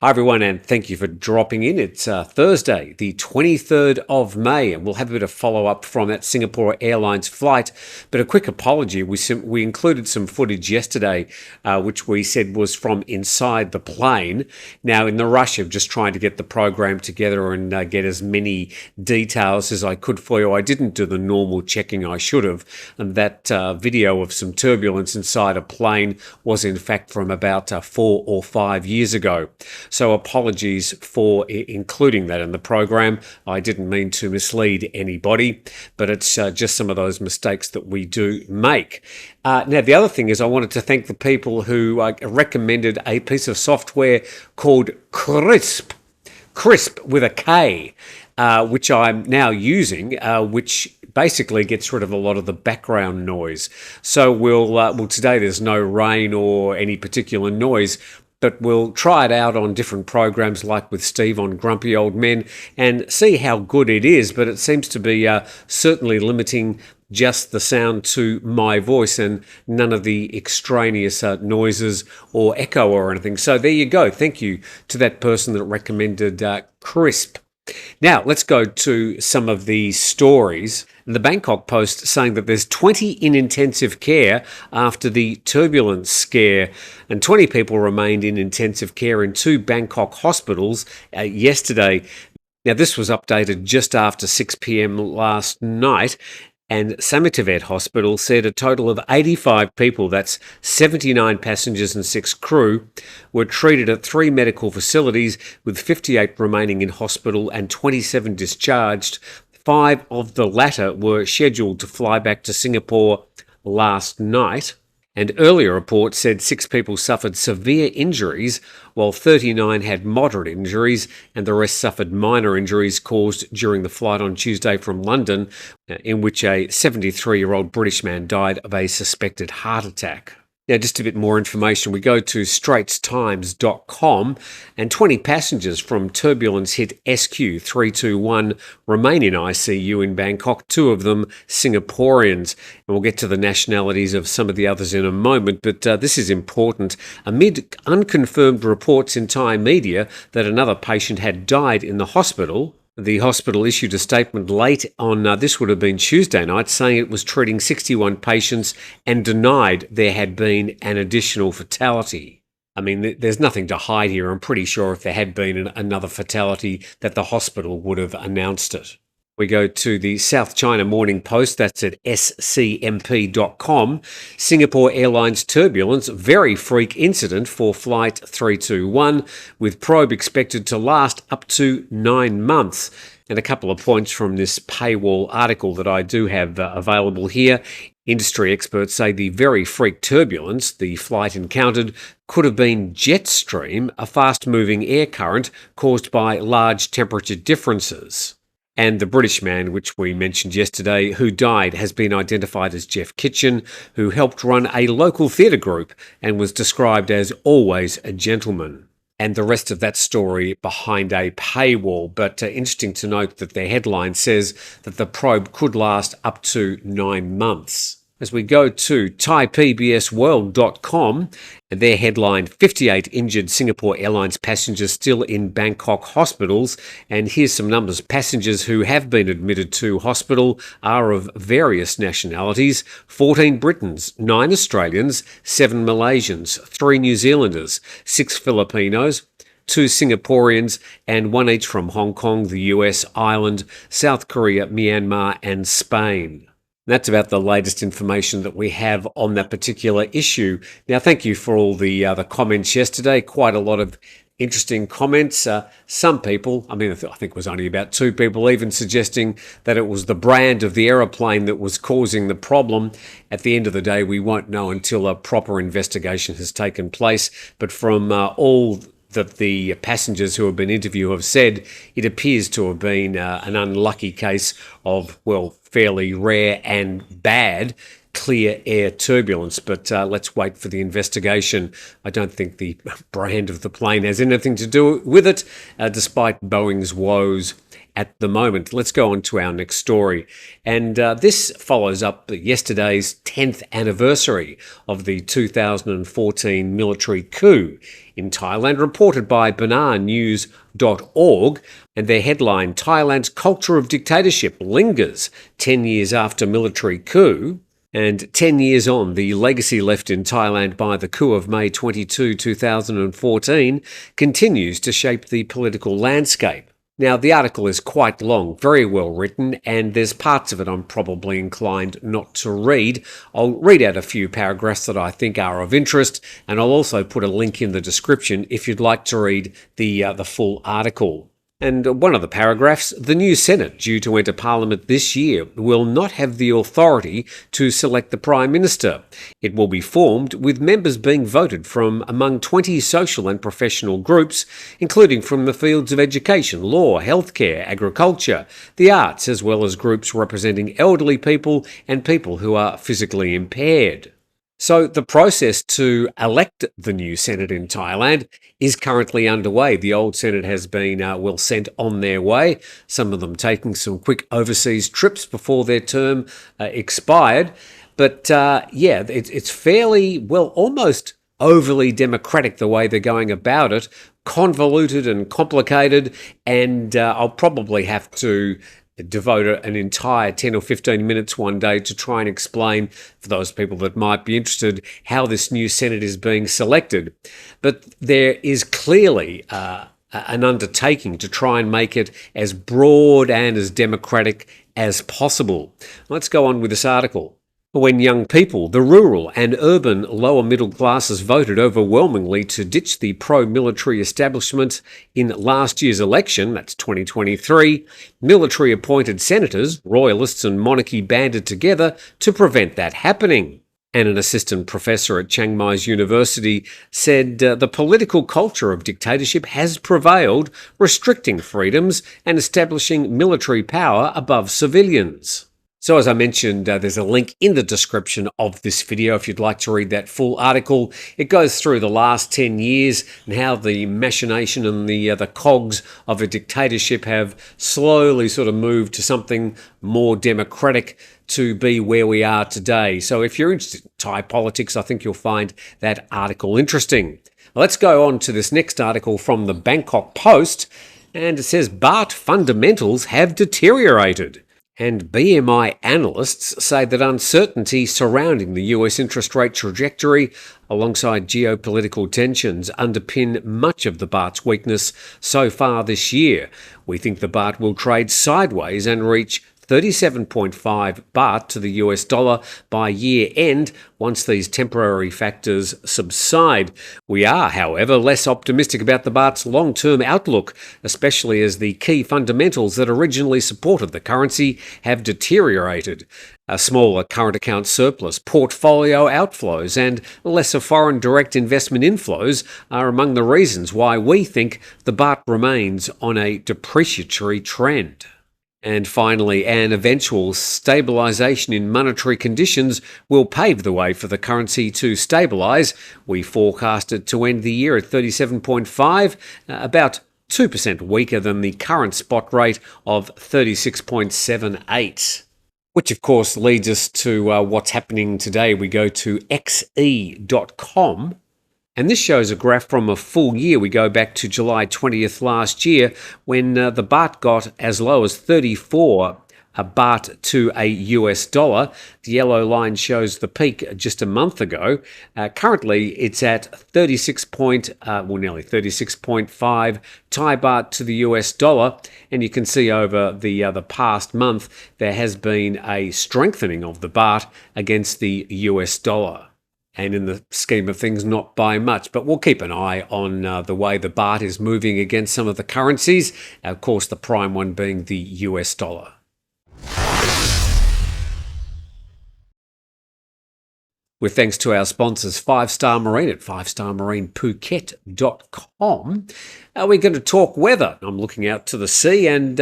Hi everyone, and thank you for dropping in. It's Thursday, the 23rd of May, and we'll have a bit of follow-up from that Singapore Airlines flight. But a quick apology, we included some footage yesterday, which we said was from inside the plane. Now, in the rush of just trying to get the program together and get as many details as I could for you, I didn't do the normal checking I should have, and that video of some turbulence inside a plane was in fact from about 4 or 5 years ago. So apologies for including that in the program. I didn't mean to mislead anybody, but it's just some of those mistakes that we do make. Now, the other thing is I wanted to thank the people who recommended a piece of software called Crisp with a K, which I'm now using, which basically gets rid of a lot of the background noise. So well, today there's no rain or any particular noise, but we'll try it out on different programs like with Steve on Grumpy Old Men and see how good it is. But it seems to be certainly limiting just the sound to my voice and none of the extraneous noises or echo or anything. So there you go. Thank you to that person that recommended Crisp. Now, let's go to some of the stories. The Bangkok Post saying that there's 20 in intensive care after the turbulence scare, and 20 people remained in intensive care in 2 Bangkok hospitals yesterday. Now, this was updated just after 6 p.m. last night. And Samittivet Hospital said a total of 85 people, that's 79 passengers and 6 crew, were treated at 3 medical facilities, with 58 remaining in hospital and 27 discharged. 5 of the latter were scheduled to fly back to Singapore last night. And earlier reports said 6 people suffered severe injuries, while 39 had moderate injuries, and the rest suffered minor injuries caused during the flight on Tuesday from London, in which a 73-year-old British man died of a suspected heart attack. Now, just a bit more information. We go to straitstimes.com, and 20 passengers from turbulence hit SQ321 remain in ICU in Bangkok, 2 of them Singaporeans. And we'll get to the nationalities of some of the others in a moment, but this is important. Amid unconfirmed reports in Thai media that another patient had died in the hospital, the hospital issued a statement late on, this would have been Tuesday night, saying it was treating 61 patients and denied there had been an additional fatality. I mean, there's nothing to hide here. I'm pretty sure if there had been another fatality that the hospital would have announced it. We go to the South China Morning Post, that's at scmp.com. Singapore Airlines turbulence, very freak incident for Flight 321, with probe expected to last up to 9 months. And a couple of points from this paywall article that I do have available here. Industry experts say the very freak turbulence the flight encountered could have been jet stream, a fast-moving air current caused by large temperature differences. And the British man, which we mentioned yesterday, who died, has been identified as Jeff Kitchen, who helped run a local theatre group and was described as always a gentleman. And the rest of that story behind a paywall. But interesting to note that the headline says that the probe could last up to 9 months. As we go to ThaiPBSWorld.com, their headline, 58 injured Singapore Airlines passengers still in Bangkok hospitals. And here's some numbers. Passengers who have been admitted to hospital are of various nationalities: 14 Britons, 9 Australians, 7 Malaysians, 3 New Zealanders, 6 Filipinos, 2 Singaporeans, and 1 each from Hong Kong, the US, Ireland, South Korea, Myanmar, and Spain. That's about the latest information that we have on that particular issue. Now, thank you for all the comments yesterday. Quite a lot of interesting comments. Some people, I think it was only about 2 people, even suggesting that it was the brand of the aeroplane that was causing the problem. At the end of the day, we won't know until a proper investigation has taken place. But from all that the passengers who have been interviewed have said, it appears to have been an unlucky case of, well, fairly rare and bad clear air turbulence. But let's wait for the investigation. I don't think the brand of the plane has anything to do with it, despite Boeing's woes at the moment. Let's go on to our next story. And this follows up yesterday's 10th anniversary of the 2014 military coup in Thailand, reported by banarnews.org. And their headline, Thailand's culture of dictatorship lingers 10 years after military coup. And 10 years on, the legacy left in Thailand by the coup of May 22, 2014 continues to shape the political landscape. Now, the article is quite long, very well written, and there's parts of it I'm probably inclined not to read. I'll read out a few paragraphs that I think are of interest, and I'll also put a link in the description if you'd like to read the full article. And one of the paragraphs, the new Senate, due to enter Parliament this year, will not have the authority to select the Prime Minister. It will be formed with members being voted from among 20 social and professional groups, including from the fields of education, law, healthcare, agriculture, the arts, as well as groups representing elderly people and people who are physically impaired. So the process to elect the new Senate in Thailand is currently underway. The old Senate has been sent on their way, some of them taking some quick overseas trips before their term expired. But it's fairly, almost overly democratic the way they're going about it, convoluted and complicated, and I'll probably have to devote an entire 10 or 15 minutes one day to try and explain, for those people that might be interested, how this new Senate is being selected. But there is clearly an undertaking to try and make it as broad and as democratic as possible. Let's go on with this article. When young people, the rural and urban lower middle classes voted overwhelmingly to ditch the pro-military establishment in last year's election, that's 2023, military-appointed senators, royalists and monarchy banded together to prevent that happening. And an assistant professor at Chiang Mai's University said the political culture of dictatorship has prevailed, restricting freedoms and establishing military power above civilians. So as I mentioned, there's a link in the description of this video if you'd like to read that full article. It goes through the last 10 years and how the machination and the cogs of a dictatorship have slowly sort of moved to something more democratic to be where we are today. So if you're interested in Thai politics, I think you'll find that article interesting. Let's go on to this next article from the Bangkok Post, and it says Baht fundamentals have deteriorated. And BMI analysts say that uncertainty surrounding the US interest rate trajectory alongside geopolitical tensions underpin much of the Baht's weakness so far this year. We think the Baht will trade sideways and reach 37.5 baht to the US dollar by year end once these temporary factors subside. We are, however, less optimistic about the Baht's long-term outlook, especially as the key fundamentals that originally supported the currency have deteriorated. A smaller current account surplus, portfolio outflows and lesser foreign direct investment inflows are among the reasons why we think the Baht remains on a depreciatory trend. And finally, an eventual stabilisation in monetary conditions will pave the way for the currency to stabilise. We forecast it to end the year at 37.5, about 2% weaker than the current spot rate of 36.78. Which, of course, leads us to what's happening today. We go to xe.com. And this shows a graph from a full year. We go back to July 20th last year when the Baht got as low as 34 baht to a US dollar. The yellow line shows the peak just a month ago. Currently, it's at nearly 36.5 Thai baht to the US dollar. And you can see over the past month, there has been a strengthening of the Baht against the US dollar. And in the scheme of things, not by much. But we'll keep an eye on the way the Baht is moving against some of the currencies. Of course, the prime one being the US dollar. With thanks to our sponsors, 5-Star Marine at 5starmarinephuket.com. We're going to talk weather. I'm looking out to the sea and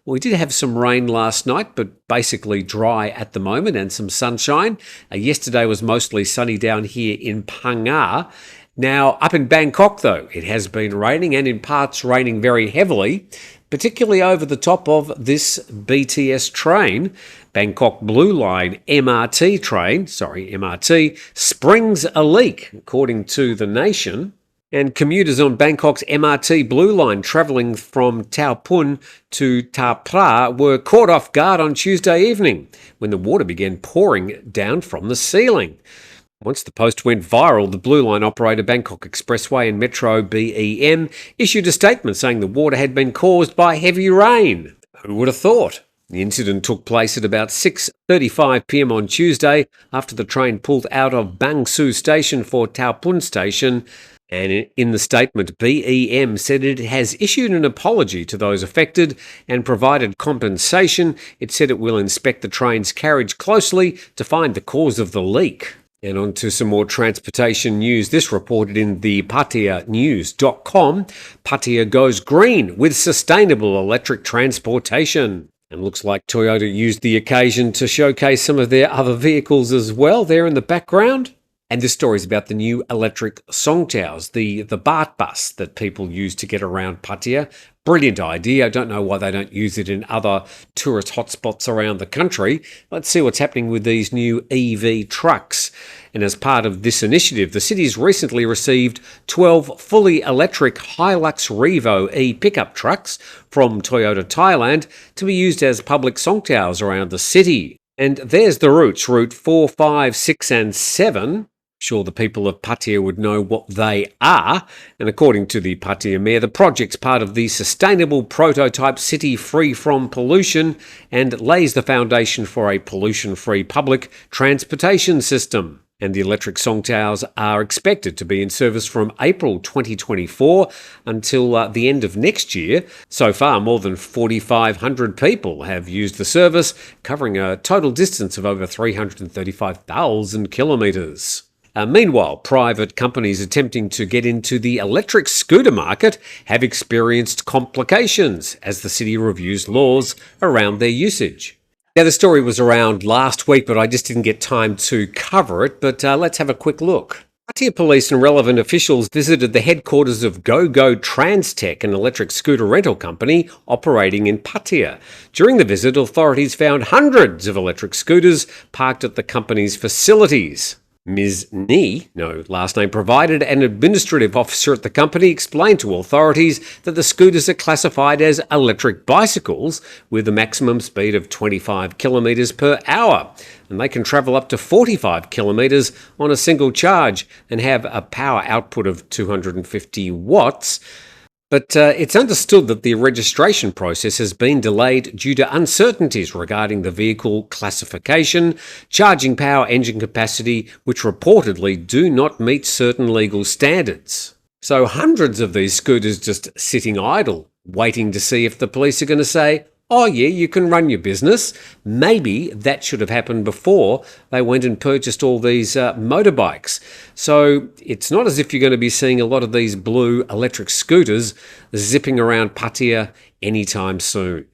we did have some rain last night, but basically dry at the moment and some sunshine. Yesterday was mostly sunny down here in Phang. Now, up in Bangkok, though, it has been raining and in parts raining very heavily. particularly over the top of this BTS train. Bangkok Blue Line MRT springs a leak, according to The Nation. And commuters on Bangkok's MRT Blue Line travelling from Tao Pun to Ta Phra were caught off guard on Tuesday evening when the water began pouring down from the ceiling. Once the post went viral, the Blue Line operator Bangkok Expressway and Metro BEM issued a statement saying the water had been caused by heavy rain. Who would have thought? The incident took place at about 6:35 p.m. on Tuesday after the train pulled out of Bang Su Station for Tao Pun Station. And in the statement, BEM said it has issued an apology to those affected and provided compensation. It said it will inspect the train's carriage closely to find the cause of the leak. And on to some more transportation news. This reported in the PattayaNews.com. Pattaya goes green with sustainable electric transportation. And looks like Toyota used the occasion to showcase some of their other vehicles as well there in the background. And this story is about the new electric songtaos, the Baht bus that people use to get around Pattaya. Brilliant idea. I don't know why they don't use it in other tourist hotspots around the country. Let's see what's happening with these new EV trucks. And as part of this initiative, the city's recently received 12 fully electric Hilux Revo e-pickup trucks from Toyota Thailand to be used as public songtaos around the city. And there's the routes, Route 4, 5, 6 and 7. Sure, the people of Pattaya would know what they are. And according to the Pattaya Mayor, the project's part of the sustainable prototype city free from pollution and lays the foundation for a pollution-free public transportation system. And the electric songtaos are expected to be in service from April 2024 until the end of next year. So far, more than 4,500 people have used the service, covering a total distance of over 335,000 kilometres. Meanwhile, private companies attempting to get into the electric scooter market have experienced complications as the city reviews laws around their usage. Now, the story was around last week, but I just didn't get time to cover it. But let's have a quick look. Pattaya police and relevant officials visited the headquarters of GoGo Transtech, an electric scooter rental company operating in Pattaya. During the visit, authorities found hundreds of electric scooters parked at the company's facilities. Ms. Ni, no last name provided, an administrative officer at the company, explained to authorities that the scooters are classified as electric bicycles with a maximum speed of 25 kilometres per hour. And they can travel up to 45 kilometres on a single charge and have a power output of 250 watts. But it's understood that the registration process has been delayed due to uncertainties regarding the vehicle classification, charging power, engine capacity, which reportedly do not meet certain legal standards. So hundreds of these scooters just sitting idle, waiting to see if the police are going to say, oh yeah, you can run your business. Maybe that should have happened before they went and purchased all these motorbikes. So it's not as if you're going to be seeing a lot of these blue electric scooters zipping around Pattaya anytime soon.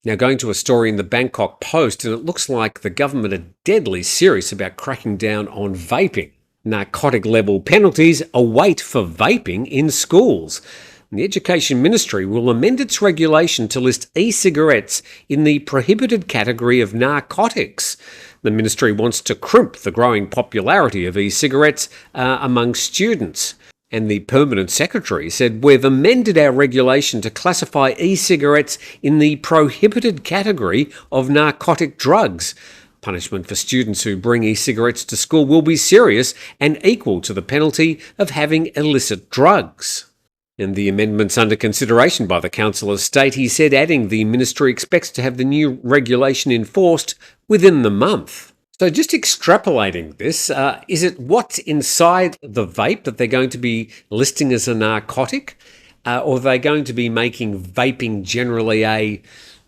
Now, going to a story in the Bangkok Post, and it looks like the government are deadly serious about cracking down on vaping. Narcotic level penalties await for vaping in schools. The Education Ministry will amend its regulation to list e-cigarettes in the prohibited category of narcotics. The ministry wants to crimp the growing popularity of e-cigarettes among students. And the Permanent Secretary said, we've amended our regulation to classify e-cigarettes in the prohibited category of narcotic drugs. Punishment for students who bring e-cigarettes to school will be serious and equal to the penalty of having illicit drugs. And the amendments under consideration by the Council of State, he said, adding the ministry expects to have the new regulation enforced within the month. So just extrapolating this, is it what's inside the vape that they're going to be listing as a narcotic? Or are they going to be making vaping generally a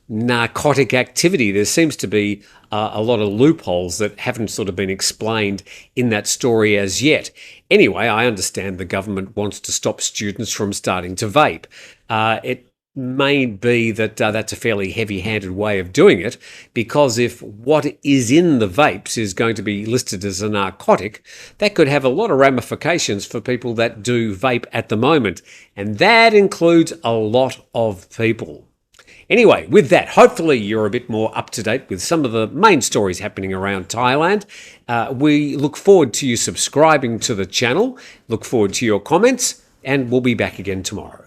narcotic activity? There seems to be a lot of loopholes that haven't sort of been explained in that story as yet. Anyway, I understand the government wants to stop students from starting to vape. It may be that that's a fairly heavy-handed way of doing it, because if what is in the vapes is going to be listed as a narcotic, that could have a lot of ramifications for people that do vape at the moment, and that includes a lot of people. Anyway, with that, hopefully you're a bit more up to date with some of the main stories happening around Thailand. We look forward to you subscribing to the channel, look forward to your comments, and we'll be back again tomorrow.